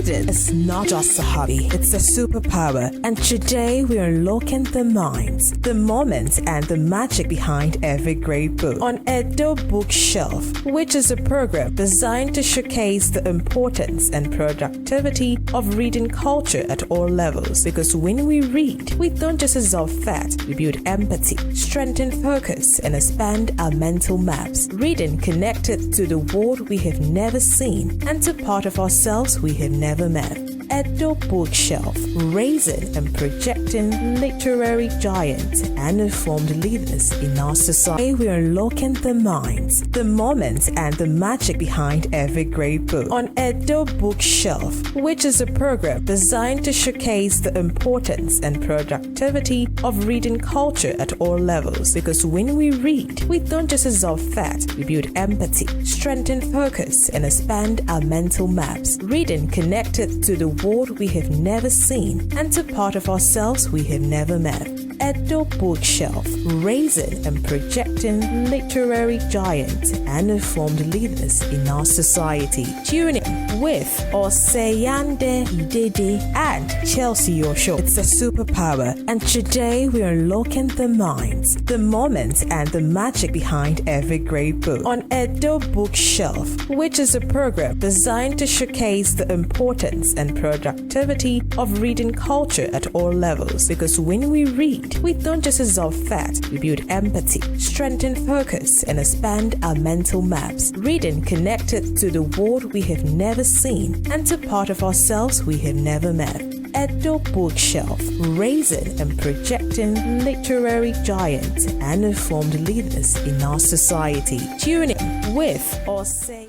Reading is not just a hobby, it's a superpower. And today we are unlocking the minds, the moments, and the magic behind every great book on Edo Bookshelf, which is a program designed to showcase the importance and productivity of reading culture at all levels. Because when we read, we don't just absorb facts, we build empathy, strengthen focus, and expand our mental maps. Reading connected to the world we have never seen and to part of ourselves we have never met. Edo Bookshelf, raising and projecting literary giants and informed leaders in our society. We are unlocking the minds, the moments, and the magic behind every great book on Edo Bookshelf, which is a program designed to showcase the importance and productivity of reading culture at all levels. Because when we read, we don't just absorb facts, we build empathy, strengthen focus, and expand our mental maps. Reading connected to the world we have never seen and to part of ourselves we have never met. Edo Bookshelf, raising and projecting literary giants and informed leaders in our society. Tune in with Oseyande Idede and Chelsea Osho. It's a superpower, and today we are unlocking the minds, the moments, and the magic behind every great book on Edo Bookshelf, which is a program designed to showcase the importance and productivity of reading culture at all levels. Because when we read, we don't just absorb facts, we build empathy, strengthen focus, and expand our mental maps. Reading connected to the world we have never seen and to part of ourselves we have never met. Edo Bookshelf, raising and projecting literary giants and informed leaders in our society. Tune in with Osei.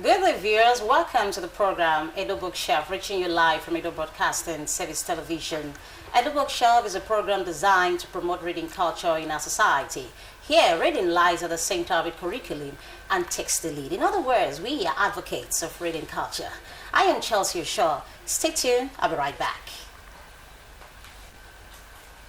Good day, viewers. Welcome to the program Edo Bookshelf, reaching you live from Edo Broadcasting Service Television. Edo Bookshelf is a program designed to promote reading culture in our society. Here, reading lies at the center of the curriculum and takes the lead. In other words, we are advocates of reading culture. I am Chelsea Shaw. Stay tuned. I'll be right back.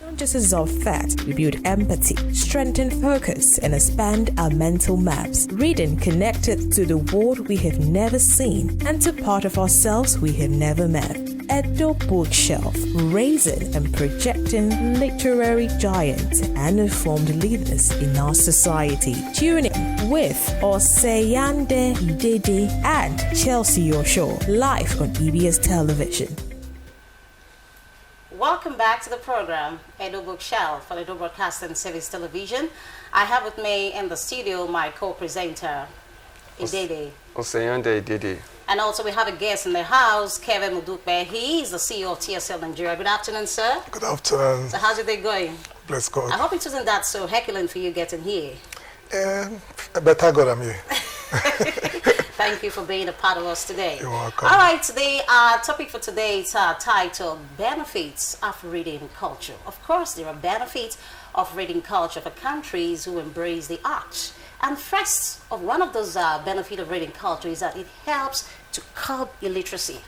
Don't just absorb facts, we build empathy, strengthen focus, and expand our mental maps. Reading connected to the world we have never seen and to part of ourselves we have never met. Edo Bookshelf, raising and projecting literary giants and informed leaders in our society. Tune in with Oseyande Idede and Chelsea Osho, live on EBS Television. Welcome back to the program, Edo Bookshelf for Edo Broadcasting Service Television. I have with me in the studio my co-presenter, Idede. Oseyande Idede. And also we have a guest in the house, Kevin Mudukbe. He is the CEO of TSL Nigeria. Good afternoon, sir. Good afternoon. So how's your day going? Bless God. I hope it wasn't that so heckling for you getting here. Better God I'm here. Thank you for being a part of us today. You're welcome. All right, today our topic for today is titled Benefits of Reading Culture. Of course, there are benefits of reading culture for countries who embrace the arts. And first of one of those benefits of reading culture is that it helps to curb illiteracy.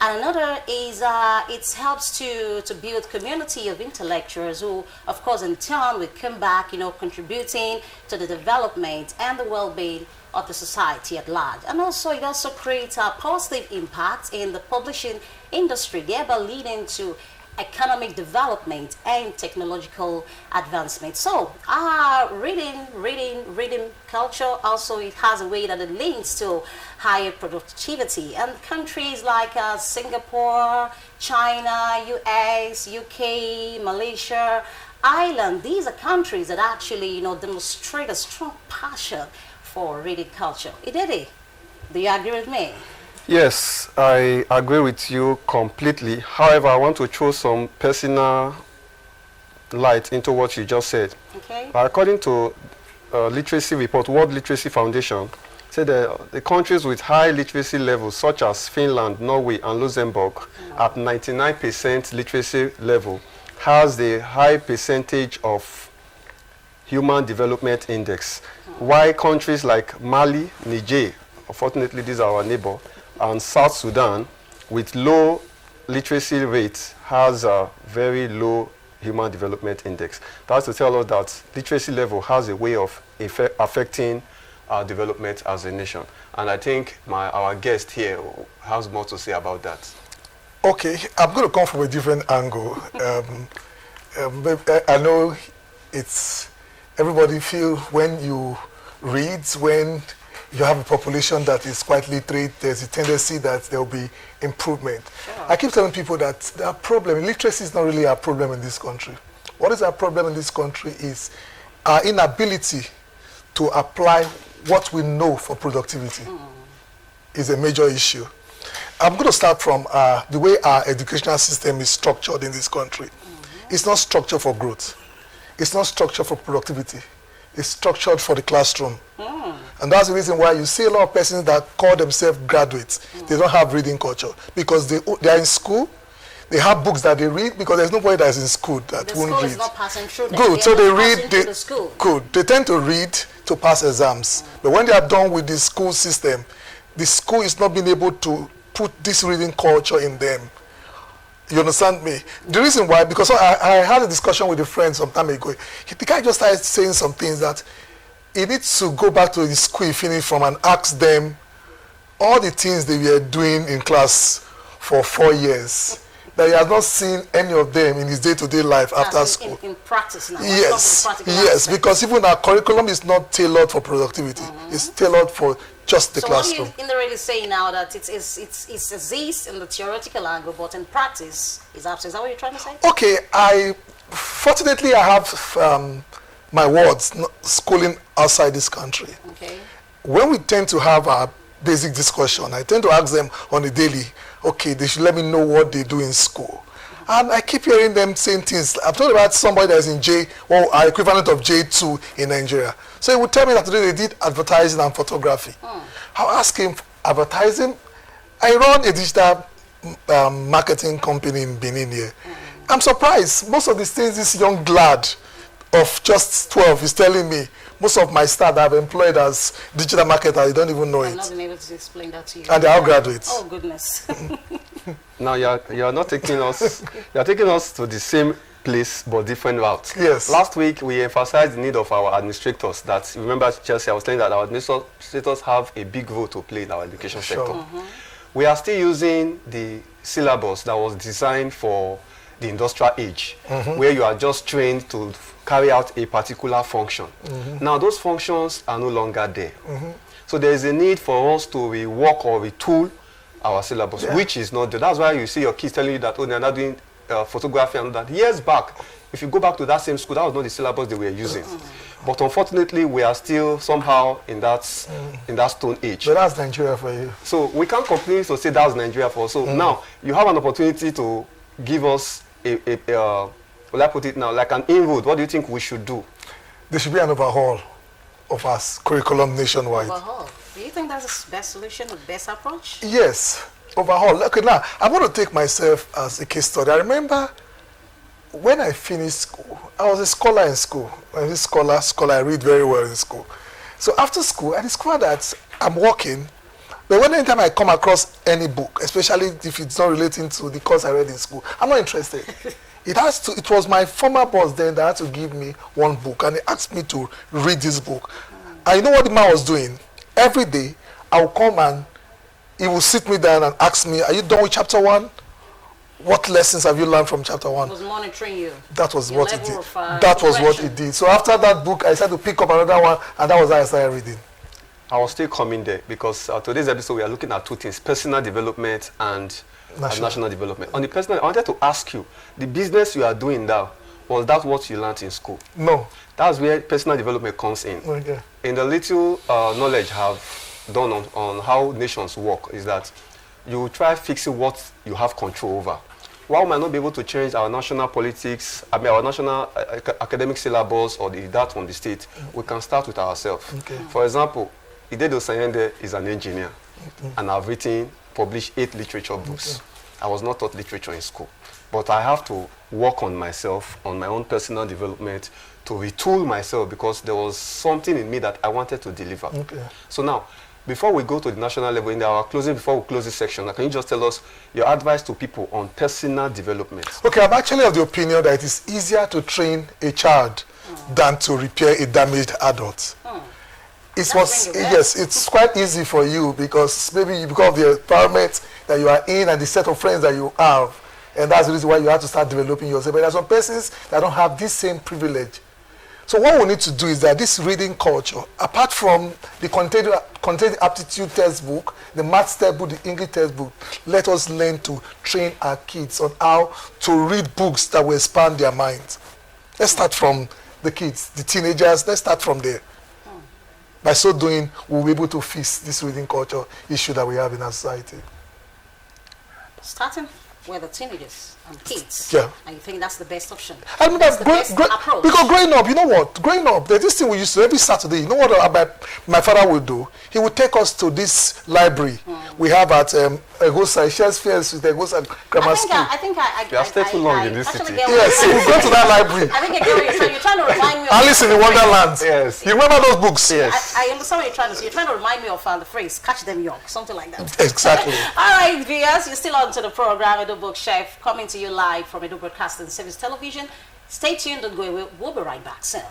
And another is it helps to build community of intellectuals who, of course, in turn will come back, contributing to the development and the well-being of the society at large. And also it also creates a positive impact in the publishing industry, thereby leading to economic development and technological advancement. So reading culture also, it has a way that it links to higher productivity. And countries like Singapore, China, US, UK, Malaysia, Ireland, these are countries that actually demonstrate a strong passion for reading culture. Idede, do you agree with me? Yes, I agree with you completely. However, I want to throw some personal light into what you just said. Okay. According to literacy report, World Literacy Foundation said that the countries with high literacy levels, such as Finland, Norway, and Luxembourg, at 99% literacy level, has the high percentage of Human Development Index. While countries like Mali, Niger, unfortunately these are our neighbor, and South Sudan, with low literacy rates, has a very low Human Development Index. That's to tell us that literacy level has a way of affecting our development as a nation. And I think our guest here has more to say about that. Okay, I'm going to come from a different angle. I know it's everybody feel when you read, when you have a population that is quite literate, there's a tendency that there will be improvement. Sure. I keep telling people that the problem, literacy is not really our problem in this country. What is our problem in this country is our inability to apply what we know for productivity is a major issue. I'm going to start from the way our educational system is structured in this country. It's not structured for growth. It's not structured for productivity. It's structured for the classroom. And that's the reason why you see a lot of persons that call themselves graduates. They don't have reading culture because they are in school. They have books that they read because there's nobody that's in school that won't read. The school is not passing through them. Good, so they read. The school. Good. They tend to read to pass exams. But when they are done with the school system, the school is not being able to put this reading culture in them. You understand me? The reason why, because I had a discussion with a friend some time ago. The guy just started saying some things that he needs to go back to the school he finished from and ask them all the things they were doing in class for 4 years. That he has not seen any of them in his day-to-day life after school. In practice now. Yes, yes, because even our curriculum is not tailored for productivity. It's tailored for just the classroom. So what you indirectly saying now that it exists in the theoretical angle, but in practice is absent. Is that what you're trying to say? Okay, fortunately I have my wards schooling outside this country. Okay. When we tend to have our basic discussion, I tend to ask them on a daily, okay, they should let me know what they do in school. And I keep hearing them saying things. I'm talking about somebody that's in our equivalent of J2 in Nigeria. So he would tell me that today they did advertising and photography. I'll ask him, advertising? I run a digital marketing company in Benin here. I'm surprised. Most of these things this young lad of just 12 is telling me, most of my staff that I've employed as digital marketers, they don't even know it. I'm not been able to explain that to you. And they are graduates. Oh, goodness. Now you're not taking us, you're taking us to the same place but different routes. Yes. Last week we emphasized the need of our administrators. That, remember Chelsea, I was saying that our administrators have a big role to play in our education sector. We are still using the syllabus that was designed for the industrial age, where you are just trained to carry out a particular function. Now those functions are no longer there. So there is a need for us to rework or retool our syllabus, which is not there. That's why you see your kids telling you that, oh, they're not doing photography and that. Years back, if you go back to that same school, that was not the syllabus they were using. But unfortunately, we are still somehow in that stone age. But that's Nigeria for you. So we can't continue to say that's Nigeria for us. So now you have an opportunity to give us will I put it now, like an inroad. What do you think we should do? There should be an overhaul of our curriculum nationwide. Overhaul. Do you think that's the best solution, the best approach? Yes, overhaul. Okay, now I'm going to take myself as a case study. I remember when I finished school, I was a scholar in school. I was a scholar, I read very well in school. So after school, I discovered that I'm working, but anytime I come across any book, especially if it's not relating to the course I read in school, I'm not interested. It was my former boss then that had to give me one book, and he asked me to read this book. And you know what the man was doing? Every day, I would come and he would sit me down and ask me, are you done with chapter 1? What lessons have you learned from chapter 1? He was monitoring you. That was Your what he level did. of, That was what he progression. did. So after that book, I started to pick up another one, and that was how I started reading. I was still coming there because today's episode we are looking at two things: personal development and national development. On the personal, I wanted to ask you, the business you are doing now, was that what you learned in school? No. That's where personal development comes in. Okay. In the little knowledge I have done on how nations work is that you try fixing what you have control over. While we might not be able to change our national politics, our national academic syllabus or that from the state, we can start with ourselves. Okay. For example, Idedo Sayende is an engineer, and I've published 8 literature books. I was not taught literature in school, but I have to work on myself, on my own personal development, to retool myself because there was something in me that I wanted to deliver. Okay. So now, before we go to the national level, before we close this section, can you just tell us your advice to people on personal development? Okay, I'm actually of the opinion that it is easier to train a child than to repair a damaged adult. it That's was ringing bells. yes, it's quite easy for you because maybe because of the environment that you are in and the set of friends that you have, and that's the reason why you have to start developing yourself. But there are some persons that don't have this same privilege. So what we need to do is that this reading culture, apart from the content aptitude textbook, the maths textbook, the English textbook, let us learn to train our kids on how to read books that will expand their minds. Let's start from the kids, the teenagers. Let's start from there. By so doing, we'll be able to fix this reading culture issue that we have in our society. Starting with the teenagers and kids. Yeah. And you think that's the best option? I mean, That's the best approach. because growing up, you know what? Growing up, there's this thing we used to every Saturday. You know what my father would do? He would take us to this library we have at Egosa, Shares Fairs with Egosa Grammar School. I think You have stayed too long in this actually city. get what Yes, you're we go to that library. I think I get what you're trying to remind me of. Alice in the Wonderland. Yes. You remember those books? Yes. I understand what you're trying to say. You're trying to remind me of the phrase, catch them young, something like that. Exactly. All right, viewers, you're still on to the program, Edo Book Chef, coming to you live from Edo Broadcasting Service Television. Stay tuned, don't go away. We'll be right back soon.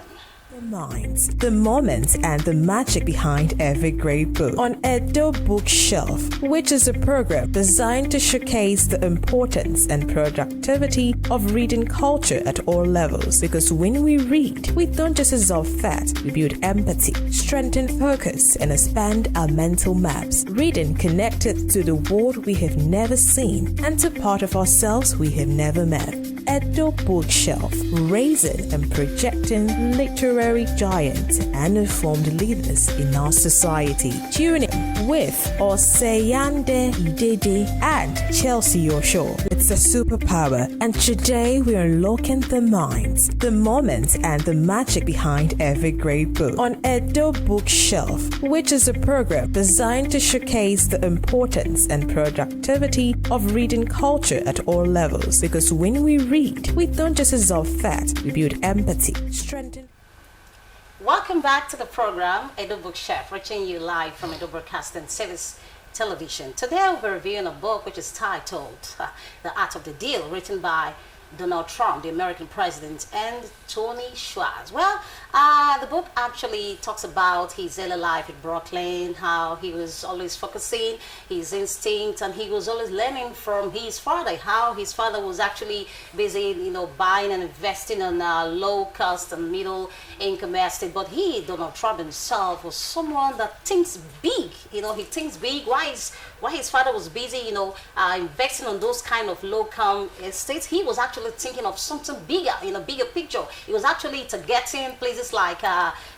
The minds, the moments, and the magic behind every great book on Edo Bookshelf, which is a program designed to showcase the importance and productivity of reading culture at all levels. Because when we read, we don't just absorb facts, we build empathy, strengthen focus, and expand our mental maps. Reading connected to the world we have never seen and to part of ourselves we have never met. Edo Bookshelf, raising and projecting literary giants and informed leaders in our society. Tune in with Oseyande Idede and Chelsea Osho. It's a superpower, and today we're unlocking the minds, the moments, and the magic behind every great book on Edo Bookshelf, which is a program designed to showcase the importance and productivity of reading culture at all levels. Because when we read, we don't just absorb facts, we build empathy, strengthen. Welcome back to the program, Edo Book Chef, reaching you live from Edo Broadcasting Service Television. Today we'll be reviewing a book which is titled The Art of the Deal, written by Donald Trump, the American president, and Tony Schwartz. Well, the book actually talks about his early life in Brooklyn, how he was always focusing his instinct, and he was always learning from his father, how his father was actually busy, buying and investing on low cost and middle income estate. But he, Donald Trump himself, was someone that thinks big. He thinks big. Why his father was busy, investing on those kind of low-income estates, he was actually thinking of something bigger, in a bigger picture. It was actually targeting places like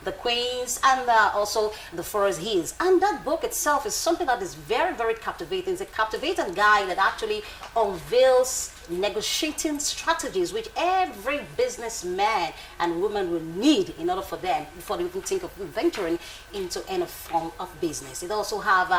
the Queens and also the Forest Hills. And that book itself is something that is very, very captivating. It's a captivating guide that actually unveils negotiating strategies which every businessman and woman will need in order for them, before they even think of venturing into any form of business. It also have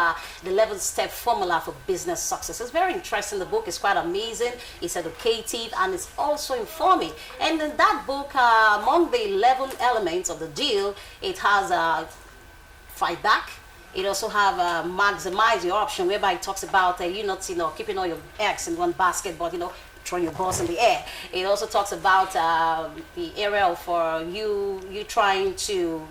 the 11-step formula for business success. It's very interesting. The book is quite amazing. It's educative and it's also informing. And in that book, among the 11 elements of the deal, it has fight back. It also have maximize your option, whereby it talks about you not keeping all your eggs in one basket, but throwing your balls in the air. It also talks about the area of you trying to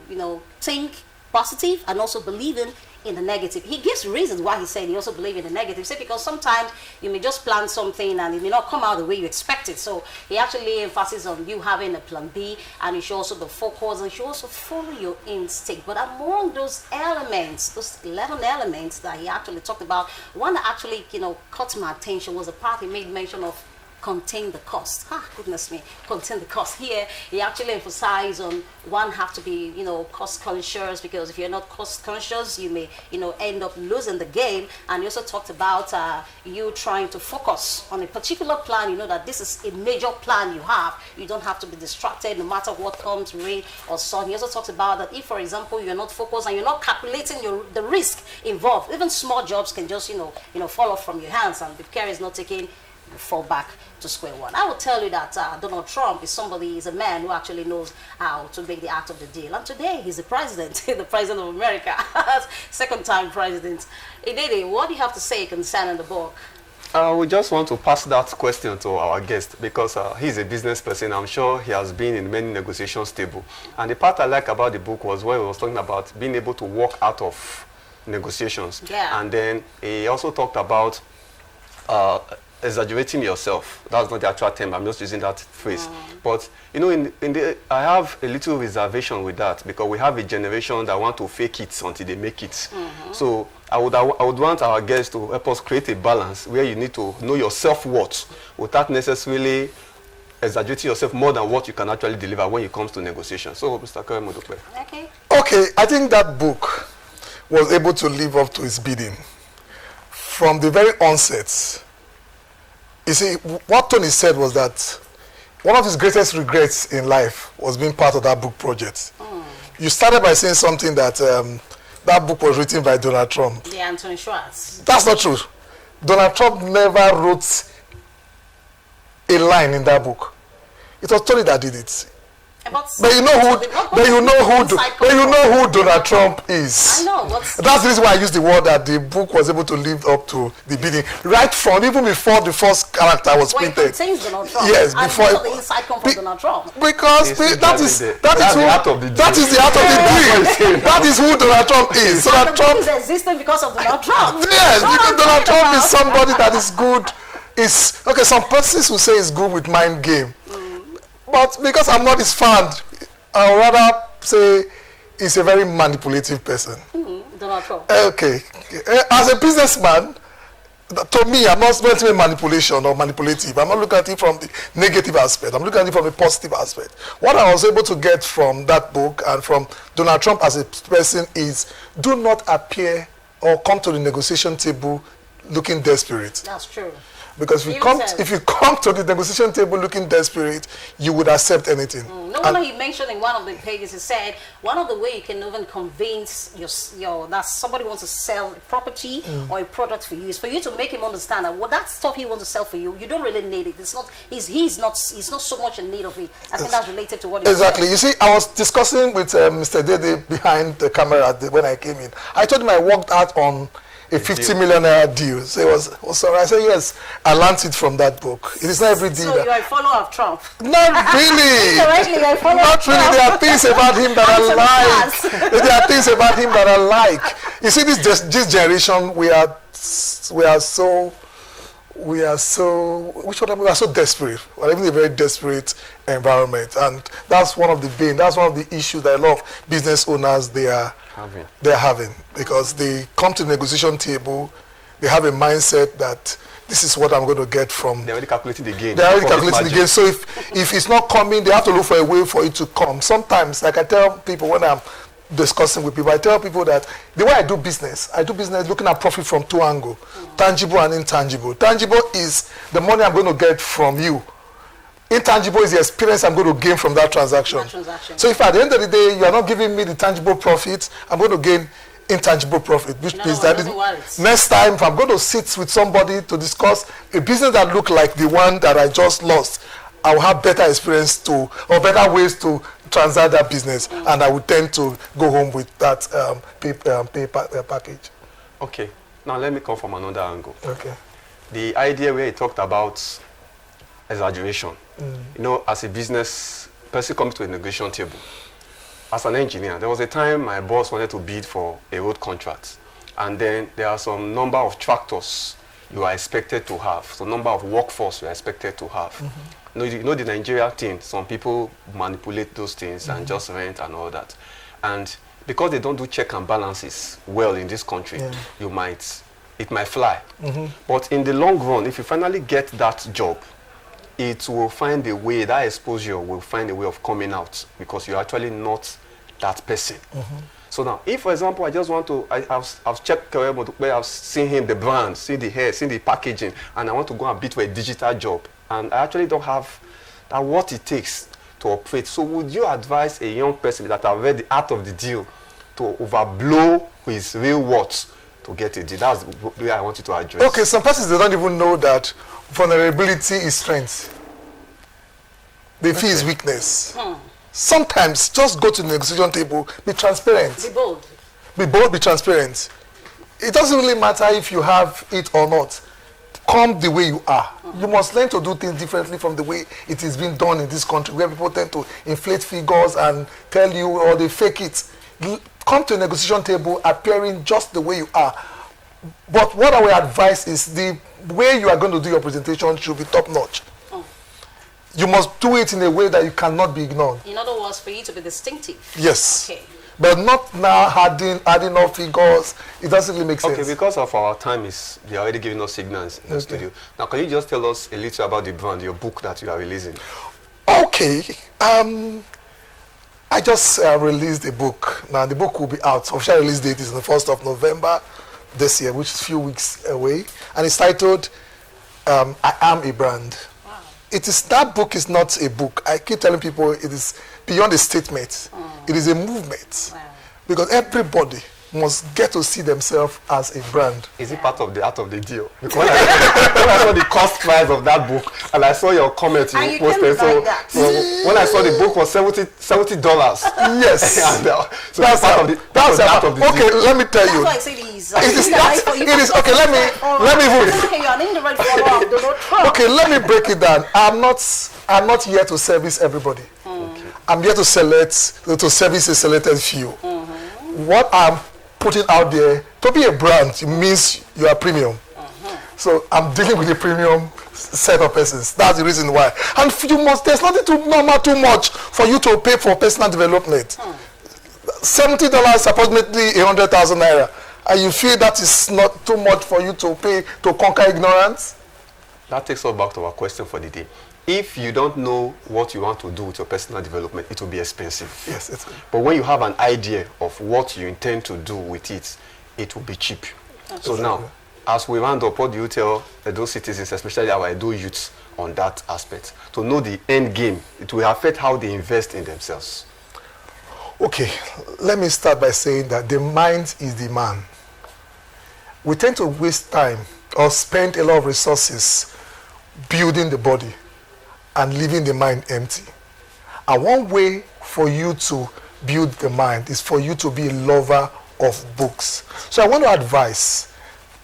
think positive and also believing in the negative. He gives reasons why he said he also believes in the negative. Say because sometimes you may just plan something and it may not come out the way you expect it. So he actually emphasizes on you having a plan B, and you should also the focus, and you should also follow your instinct. But among those elements, those 11 elements that he actually talked about, one that actually caught my attention was the part he made mention of contain the cost. Goodness me, contain the cost. Here, he actually emphasized on one have to be, cost conscious, because if you're not cost conscious, you may, end up losing the game. And he also talked about you trying to focus on a particular plan. You know that this is a major plan you have. You don't have to be distracted no matter what comes, rain or sun. He also talks about that if, for example, you're not focused and you're not calculating the risk involved, even small jobs can just, fall off from your hands, and if care is not taken, you fall back to square one. I will tell you that Donald Trump is a man who actually knows how to make the art of the deal. And today he's the president, the president of America, second time president. Idede, what do you have to say concerning the book? We just want to pass that question to our guest because he's a business person. I'm sure he has been in many negotiations table. And the part I like about the book was when he was talking about being able to walk out of negotiations. Yeah. And then he also talked about exaggerating yourself. That's not the actual term. I'm just using that phrase. But you know, I have a little reservation with that because we have a generation that want to fake it until they make it. So I would want our guests to help us create a balance where you need to know your self-worth without necessarily exaggerating yourself more than what you can actually deliver when it comes to negotiation. So, Mr. Modupe. Okay, I think that book was able to live up to its bidding from the very onset. You see, what Tony said was that one of his greatest regrets in life was being part of that book project. You started by saying something that that book was written by Donald Trump. Yeah, Anthony Schwartz. That's not true. Donald Trump never wrote a line in that book. It was Tony that did it. But you know who Donald Trump is. I know. That's the reason why I used the word that the book was able to live up to the bidding right from even before the first character was printed. It contains Donald Trump. Yes, and before the inside come from Donald Trump. Because that is the heart of the deal. That is who Donald Trump is. So that Trump is existing because of Donald Trump. Yes, because Donald Trump is somebody that is good. Okay, some persons will say it's good with mind game. But because I'm not his fan, I would rather say he's a very manipulative person. Donald Trump. Okay. As a businessman, to me, I'm not meant to be manipulation or manipulative. I'm not looking at it from the negative aspect. I'm looking at it from the positive aspect. What I was able to get from that book and from Donald Trump as a person is do not appear or come to the negotiation table looking desperate. That's true. Because if you come to the negotiation table looking desperate, you would accept anything. No wonder he mentioned in one of the pages, he said, one of the ways you can even convince that somebody wants to sell a property or a product for you is for you to make him understand that that stuff he wants to sell for you, you don't really need it. It's not, he's not so much in need of it. I think that's related to what he Exactly. said. You see, I was discussing with Mr. Dede behind the camera when I came in. I told him I worked out on a 50 million naira deal. So it was sorry. I said, yes, I learned it from that book. It is not every deal. So you are a follower of Trump? Not really. Not really. There are things about him that I like. There are things about him that I like. You see, this generation, we are so desperate. We're living in a very desperate environment, and that's one of the issues that a lot of business owners they're having because they come to the negotiation table, they have a mindset that this is what I'm going to get from. They're already calculating the gain. So if it's not coming, they have to look for a way for it to come. Sometimes, like I tell people when I'm discussing with people, I tell people that the way I do business looking at profit from two angles, tangible and intangible. Tangible is the money I'm going to get from you. Intangible is the experience I'm going to gain from that transaction. So if at the end of the day you are not giving me the tangible profit, I'm going to gain intangible profit, which means that next time if I'm going to sit with somebody to discuss a business that look like the one that I just lost, I will have better experience or better ways to transact that business, and I would tend to go home with that package. Okay, now let me come from another angle. Okay. The idea where he talked about exaggeration. You know, as a business person comes to a negotiation table. As an engineer, there was a time my boss wanted to bid for a road contract, and then there are some number of tractors you are expected to have, some number of workforce you are expected to have. You know the Nigeria thing, some people manipulate those things and just rent and all that. And because they don't do check and balances well in this country, it might fly. But in the long run, if you finally get that job, it will find a way, that exposure will find a way of coming out because you're actually not that person. So now, if for example, I just want to, I've checked where I've seen him, the brand, seen the hair, seen the packaging, and I want to go and bid for a digital job, and I actually don't have that what it takes to operate. So would you advise a young person that have read the art of the deal to overblow his real worth to get a deal? That's the way I want you to address. Okay, some persons, they don't even know that vulnerability is strength. They feel is weakness. Sometimes just go to the negotiation table, be transparent. Be bold. Be bold, be transparent. It doesn't really matter if you have it or not. come the way you are. You must learn to do things differently from the way it is being done in this country, where people tend to inflate figures and tell you, or they fake it. Come to a negotiation table appearing just the way you are. But what I will advise is the way you are going to do your presentation should be top notch. You must do it in a way that you cannot be ignored. In other words, for you to be distinctive. Yes. Okay. But not now adding up figures. It doesn't really make sense. Okay, because of our time they're already giving us signals in the studio. Now, can you just tell us a little about the brand, your book that you are releasing? Okay. I just released a book. Now, the book will be out. Official release date is on the 1st of November this year, which is a few weeks away. And it's titled, I Am a Brand. Wow. That book is not a book. I keep telling people it is beyond a statement. It is a movement. Wow. Because everybody must get to see themselves as a brand. Is it part of the art of the deal? Because when I saw the cost price of that book and I saw your comment you posted, so when I saw the book was $70. Yes. So that's part of the art of the deal. Okay, let me tell you. That's why I say these. It is okay. Let me okay, let me break it down. I'm not here to service everybody. I'm here to service a selected few. What I'm putting out there, to be a brand, it means you are premium. So I'm dealing with a premium set of persons. That's the reason why. And there's nothing too much for you to pay for personal development. $70, approximately 100,000 naira. And you feel that is not too much for you to pay to conquer ignorance? That takes us back to our question for the day. If you don't know what you want to do with your personal development, it will be expensive. Yes, it's but when you have an idea of what you intend to do with it, it will be cheap. So now, as we round up, what do you tell those citizens, especially our Edo youths, on that aspect? To know the end game, it will affect how they invest in themselves. Okay, let me start by saying that the mind is the man. We tend to waste time or spend a lot of resources building the body and leaving the mind empty. And one way for you to build the mind is for you to be a lover of books. So I want to advise,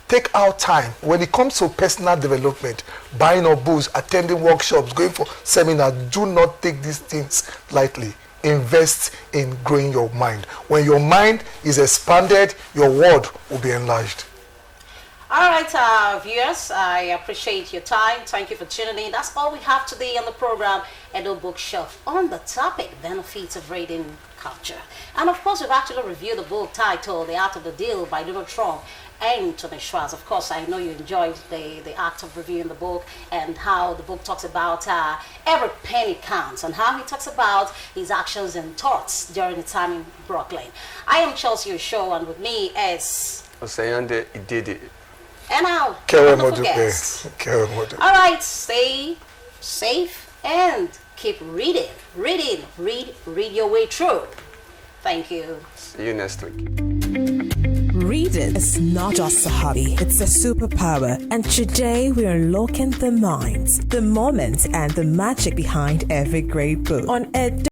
take out time when it comes to personal development, buying up books, attending workshops, going for seminars. Do not take these things lightly. Invest in growing your mind. When your mind is expanded, your world will be enlarged. All right, viewers, I appreciate your time. Thank you for tuning in. That's all we have today on the program, Edo Bookshelf, on the topic, benefits of reading culture. And of course, we've actually reviewed the book titled The Art of the Deal by Donald Trump and Tony Schwartz. Of course, I know you enjoyed the act of reviewing the book and how the book talks about every penny counts and how he talks about his actions and thoughts during the time in Brooklyn. I am Chelsea Osho, and with me is... Osayande Idede. And now, wonderful guest. All right, stay safe and keep reading. Read your way through. Thank you. See you next week. Reading is not just a hobby, it's a superpower. And today we are unlocking the minds, the moments, and the magic behind every great book on Edo